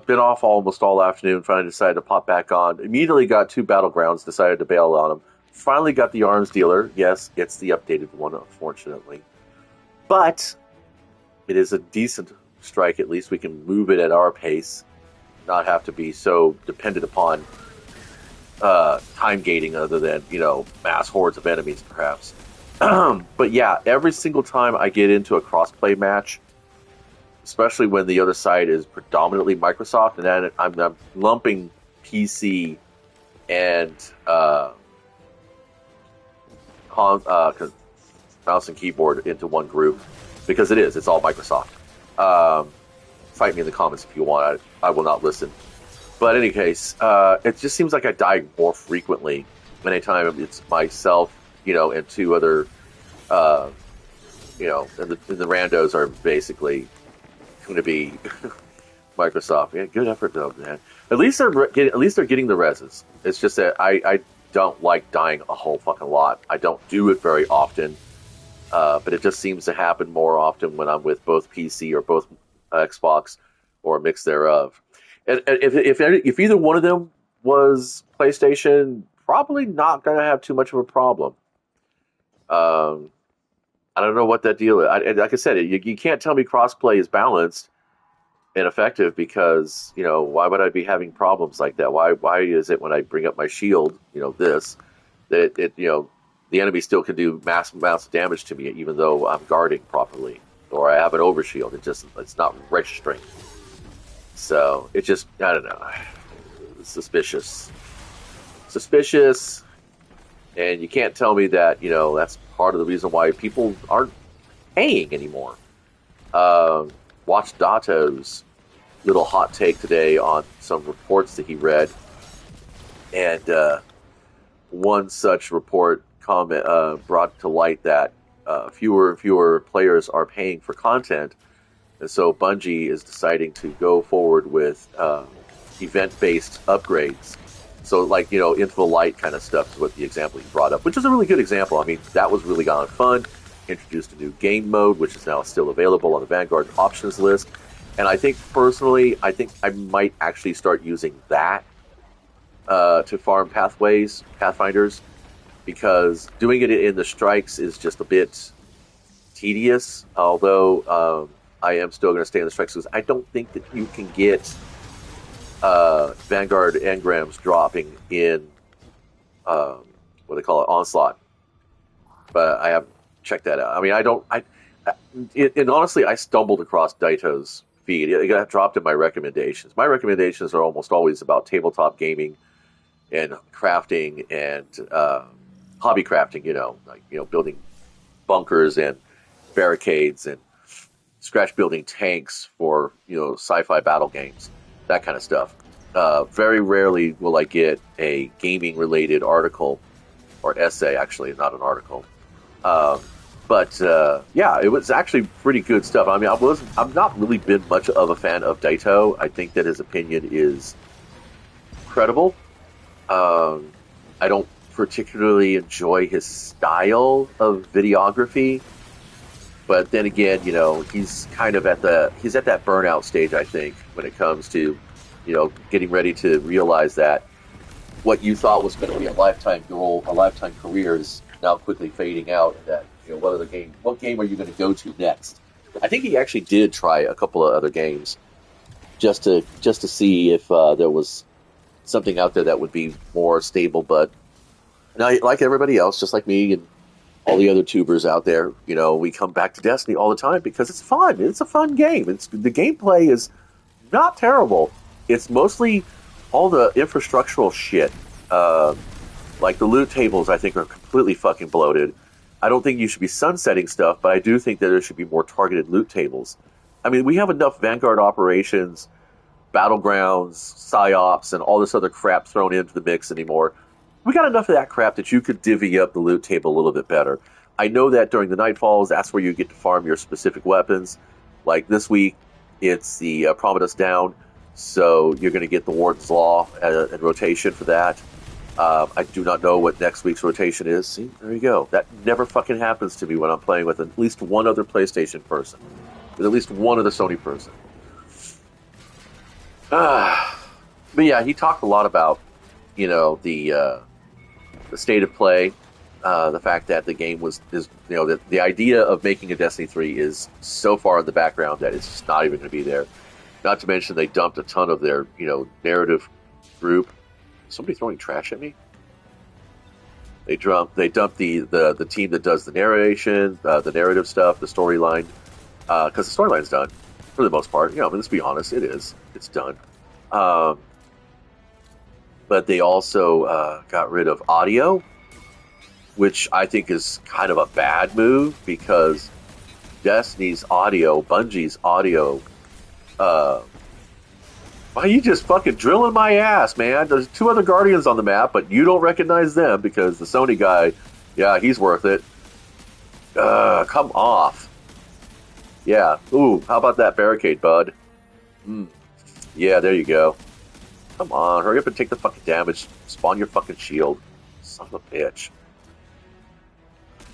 Been off almost all afternoon. Finally decided to pop back on. Immediately got two battlegrounds. Decided to bail on them. Finally got the arms dealer. Yes, it's the updated one, unfortunately, but it is a decent strike. At least we can move it at our pace, not have to be so dependent upon time gating, other than mass hordes of enemies, perhaps. But yeah, every single time I get into a crossplay match, especially when the other side is predominantly Microsoft, and then I'm lumping PC and mouse and keyboard into one group, because it's all Microsoft. Fight me in the comments if you want. I will not listen. But in any case, it just seems like I die more frequently. Anytime it's myself, and two other, and the randos are basically going to be Microsoft. Yeah, good effort though, man. At least they're getting the reses. It's just that I don't like dying a whole fucking lot. I don't do it very often, but it just seems to happen more often when I'm with both PC or both Xbox or a mix thereof. And if either one of them was PlayStation, probably not going to have too much of a problem. I don't know what that deal is. Like I said, you can't tell me crossplay is balanced and effective, because why would I be having problems like that? Why is it when I bring up my shield, that the enemy still can do massive amounts of damage to me even though I'm guarding properly, or I have an overshield? It's not registering. So it just, I don't know, it's suspicious, and you can't tell me that that's part of the reason why people aren't paying anymore. Watched Dato's little hot take today on some reports that he read, and one such report brought to light that fewer and fewer players are paying for content, and so Bungie is deciding to go forward with event-based upgrades. So, like, into the light kind of stuff is what the example you brought up, which is a really good example. I mean, that was really gone fun. Introduced a new game mode, which is now still available on the Vanguard options list. And I think, personally, I might actually start using that to farm Pathfinders, because doing it in the strikes is just a bit tedious, although I am still going to stay in the strikes, because I don't think that you can get Vanguard engrams dropping in what they call it, Onslaught. But I haven't checked that out. I mean, and honestly, I stumbled across Daito's feed. It got dropped in my recommendations. My recommendations are almost always about tabletop gaming and crafting and hobby crafting, building bunkers and barricades and scratch building tanks for, sci-fi battle games, that kind of stuff. Very rarely will I get a gaming related article or essay, actually, not an article. But yeah, it was actually pretty good stuff. I mean, I've not really been much of a fan of Daito. I think that his opinion is credible. I don't particularly enjoy his style of videography, but then again, he's kind of at that burnout stage, I think, when it comes to, getting ready to realize that what you thought was going to be a lifetime goal, a lifetime career, is now quickly fading out. And that, what game are you going to go to next? I think he actually did try a couple of other games just to see if there was something out there that would be more stable. But now, like everybody else, just like me and all the other tubers out there, we come back to Destiny all the time because it's fun. It's a fun game. The gameplay is not terrible. It's mostly all the infrastructural shit. Like the loot tables, I think, are completely fucking bloated. I don't think you should be sunsetting stuff, but I do think that there should be more targeted loot tables. I mean, we have enough Vanguard operations, battlegrounds, psyops, and all this other crap thrown into the mix anymore. We got enough of that crap that you could divvy up the loot table a little bit better. I know that during the Nightfalls, that's where you get to farm your specific weapons. Like this week, it's the Prometheus Down, so you're going to get the Warden's Law in rotation for that. I do not know what next week's rotation is. See, there you go. That never fucking happens to me when I'm playing with at least one other PlayStation person, with at least one other Sony person. But yeah, he talked a lot about the state of play, the fact that the game is the idea of making a Destiny 3 is so far in the background that it's just not even going to be there. Not to mention they dumped a ton of their narrative group. Somebody throwing trash at me? They dumped the team that does the narration, the narrative stuff, the storyline, because the storyline's done for the most part. Let's be honest, it is. It's done. Um, but they also got rid of audio, which I think is kind of a bad move because Destiny's audio, Bungie's audio, uh, why are you just fucking drilling my ass, man? There's two other Guardians on the map, but you don't recognize them because the Sony guy, yeah, he's worth it. Come off. Yeah. Ooh, how about that barricade, bud? Yeah, there you go. Come on, hurry up and take the fucking damage. Spawn your fucking shield. Son of a bitch.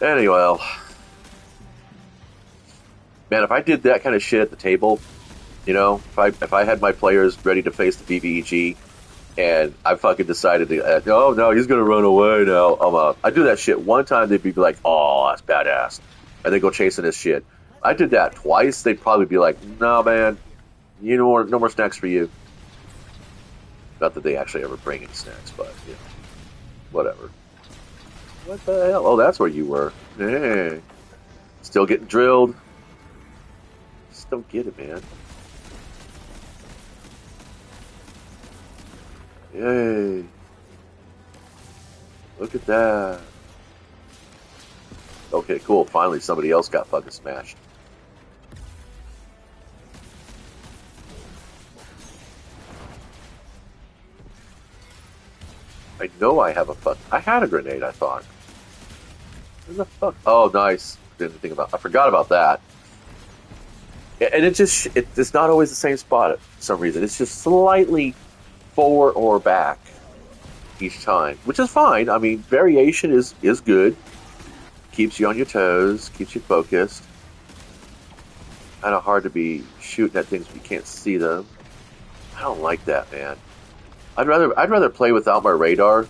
Anyway, man, if I did that kind of shit at the table, if I had my players ready to face the PvEG, and I fucking decided to, oh no, he's gonna run away now. I do that shit one time, they'd be like, oh, that's badass, and they go chasing this shit. I did that twice, they'd probably be like, no man, no more snacks for you. Not that they actually ever bring any snacks, but whatever. What the hell? Oh, that's where you were. Hey, still getting drilled. Just don't get it, man. Yay. Look at that. Okay, cool. Finally, somebody else got fucking smashed. I know I have I had a grenade, I thought. Where the fuck? Oh, nice. I forgot about that. And it's not always the same spot for some reason. It's just slightly forward or back each time, which is fine. I mean, variation is good. Keeps you on your toes, keeps you focused. Kind of hard to be shooting at things when you can't see them. I don't like that, man. I'd rather play without my radar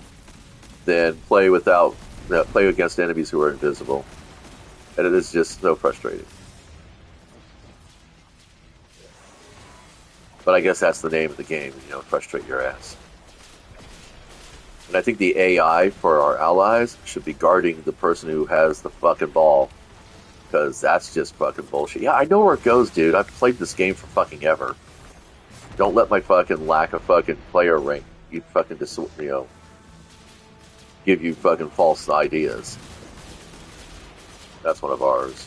than play against enemies who are invisible. And it is just so frustrating. But I guess that's the name of the game, frustrate your ass. And I think the AI for our allies should be guarding the person who has the fucking ball. Because that's just fucking bullshit. Yeah, I know where it goes, dude. I've played this game for fucking ever. Don't let my fucking lack of fucking player rank give you fucking false ideas. That's one of ours.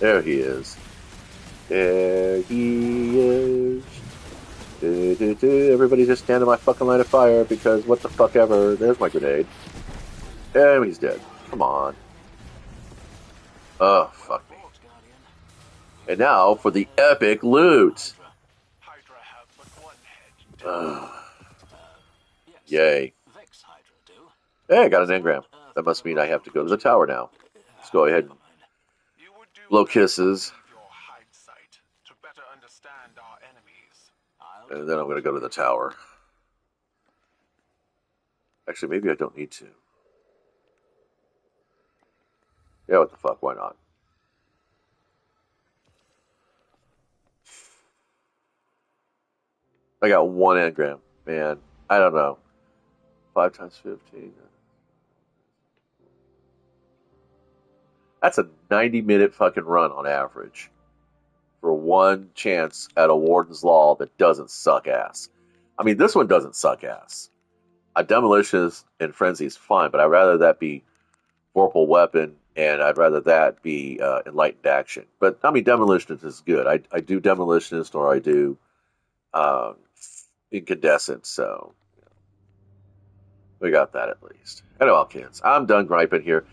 There he is. There he is. Everybody just stand in my fucking line of fire because what the fuck ever. There's my grenade. And he's dead. Come on. Oh, fuck me. And now for the epic loot. Yay. Hey, I got an engram. That must mean I have to go to the tower now. Let's go ahead and blow kisses. And then I'm going to go to the tower. Actually, maybe I don't need to. Yeah, what the fuck, why not? I got one engram, man. I don't know. 5 times 15. That's a 90-minute fucking run on average for one chance at a Warden's Law that doesn't suck ass. I mean, this one doesn't suck ass. A Demolitionist and Frenzy is fine, but I'd rather that be Vorpal Weapon, and I'd rather that be Enlightened Action. But, I mean, Demolitionist is good. I do Demolitionist or I do Incandescent, so we got that at least. Anyway, kids, I'm done griping here.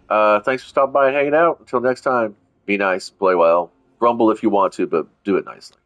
Thanks for stopping by and hanging out. Until next time, be nice, play well, grumble if you want to, but do it nicely.